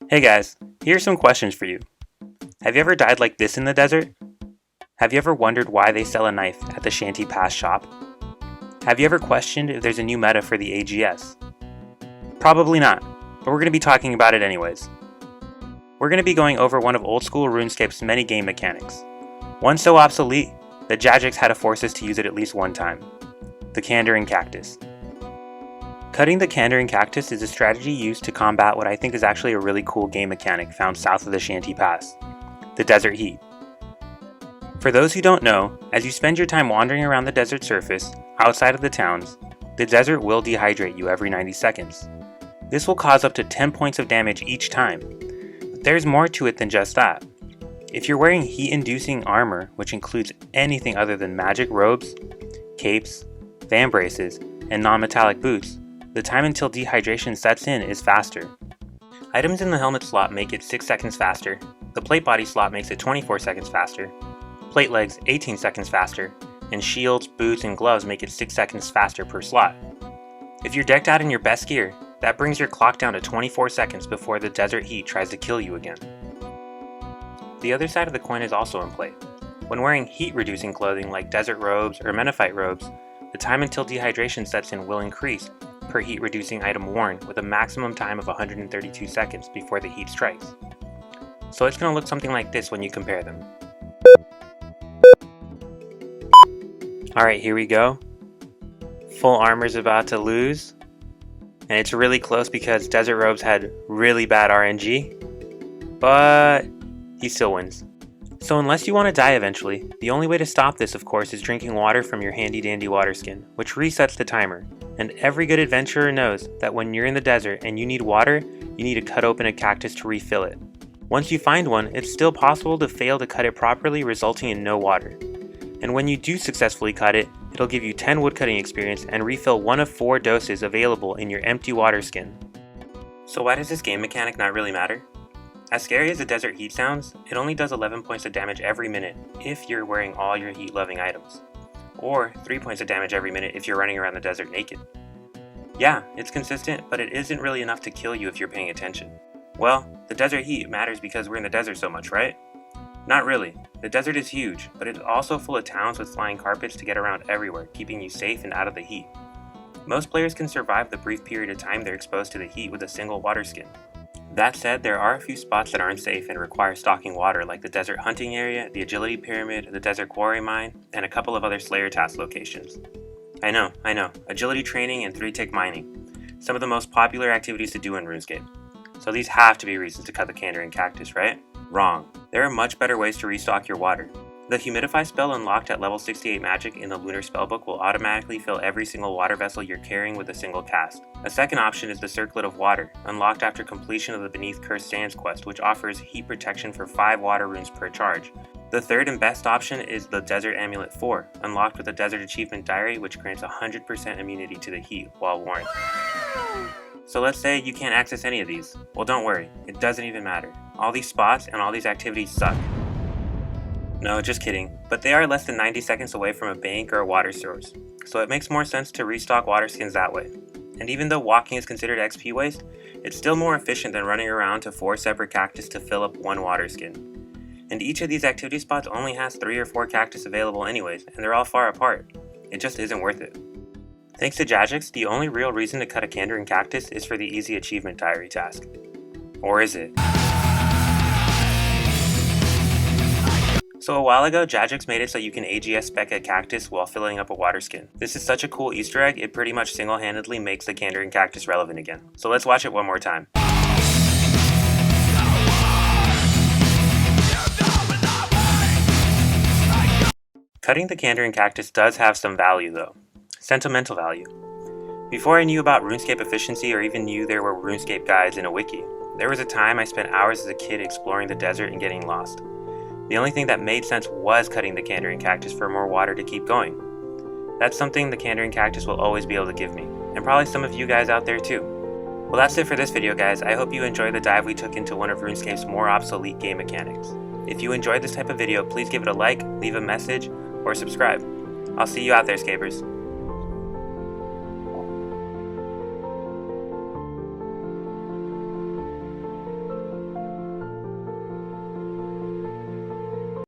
Hey guys, here are some questions for you. Have you ever died like this in the desert? Have you ever wondered why they sell a knife at the Shanty Pass shop? Have you ever questioned if there's a new meta for the AGS? Probably not, but we're going to be talking about it anyways. We're going to be going over one of old school RuneScape's many game mechanics. One so obsolete that Jagex had to force us to use it at least one time. The Candering Cactus. Cutting the Candering Cactus is a strategy used to combat what I think is actually a really cool game mechanic found south of the Shanty Pass, the desert heat. For those who don't know, as you spend your time wandering around the desert surface, outside of the towns, the desert will dehydrate you every 90 seconds. This will cause up to 10 points of damage each time, but there's more to it than just that. If you're wearing heat-inducing armor, which includes anything other than magic robes, capes, fan braces, and non-metallic boots, the time until dehydration sets in is faster. Items in the helmet slot make it 6 seconds faster, the plate body slot makes it 24 seconds faster, plate legs 18 seconds faster, and shields, boots, and gloves make it 6 seconds faster per slot. If you're decked out in your best gear, that brings your clock down to 24 seconds before the desert heat tries to kill you again. The other side of the coin is also in play. When wearing heat-reducing clothing like desert robes or menophyte robes, the time until dehydration sets in will increase per heat-reducing item worn, with a maximum time of 132 seconds before the heat strikes. So it's going to look something like this when you compare them. Alright, here we go. Full armor's about to lose. And it's really close because Desert Robes had really bad RNG. But he still wins. So unless you want to die eventually, the only way to stop this of course is drinking water from your handy dandy water skin, which resets the timer. And every good adventurer knows that when you're in the desert and you need water, you need to cut open a cactus to refill it. Once you find one, it's still possible to fail to cut it properly, resulting in no water. And when you do successfully cut it, it'll give you 10 woodcutting experience and refill one of 4 doses available in your empty water skin. So why does this game mechanic not really matter? As scary as the desert heat sounds, it only does 11 points of damage every minute if you're wearing all your heat-loving items. Or 3 points of damage every minute if you're running around the desert naked. Yeah, it's consistent, but it isn't really enough to kill you if you're paying attention. Well, the desert heat matters because we're in the desert so much, right? Not really. The desert is huge, but it's also full of towns with flying carpets to get around everywhere, keeping you safe and out of the heat. Most players can survive the brief period of time they're exposed to the heat with a single water skin. That said, there are a few spots that aren't safe and require stocking water, like the desert hunting area, the agility pyramid, the desert quarry mine, and a couple of other slayer task locations. I know, agility training and 3-tick mining. Some of the most popular activities to do in RuneScape. So these have to be reasons to cut the Candering Cactus, right? Wrong. There are much better ways to restock your water. The Humidify spell unlocked at level 68 magic in the Lunar Spellbook will automatically fill every single water vessel you're carrying with a single cast. A second option is the Circlet of Water, unlocked after completion of the Beneath Cursed Sands quest, which offers heat protection for 5 water runes per charge. The third and best option is the Desert Amulet 4, unlocked with the Desert Achievement Diary, which grants 100% immunity to the heat while worn. So let's say you can't access any of these. Well, don't worry, it doesn't even matter. All these spots and all these activities suck. No, just kidding, but they are less than 90 seconds away from a bank or a water source, so it makes more sense to restock water skins that way. And even though walking is considered XP waste, it's still more efficient than running around to 4 separate cactus to fill up 1 water skin. And each of these activity spots only has 3 or 4 cactus available anyways, and they're all far apart. It just isn't worth it. Thanks to Jagex, the only real reason to cut a Candering Cactus is for the easy achievement diary task. Or is it? So a while ago, Jagex made it so you can AGS Spec a cactus while filling up a water skin. This is such a cool Easter egg, it pretty much single-handedly makes the Candering Cactus relevant again. So let's watch it one more time. Cutting the Candering Cactus does have some value though. Sentimental value. Before I knew about RuneScape efficiency or even knew there were RuneScape guides in a wiki, there was a time I spent hours as a kid exploring the desert and getting lost. The only thing that made sense was cutting the Candering Cactus for more water to keep going. That's something the Candering Cactus will always be able to give me, and probably some of you guys out there too. Well, that's it for this video guys. I hope you enjoyed the dive we took into one of RuneScape's more obsolete game mechanics. If you enjoyed this type of video, please give it a like, leave a message, or subscribe. I'll see you out there, Scapers.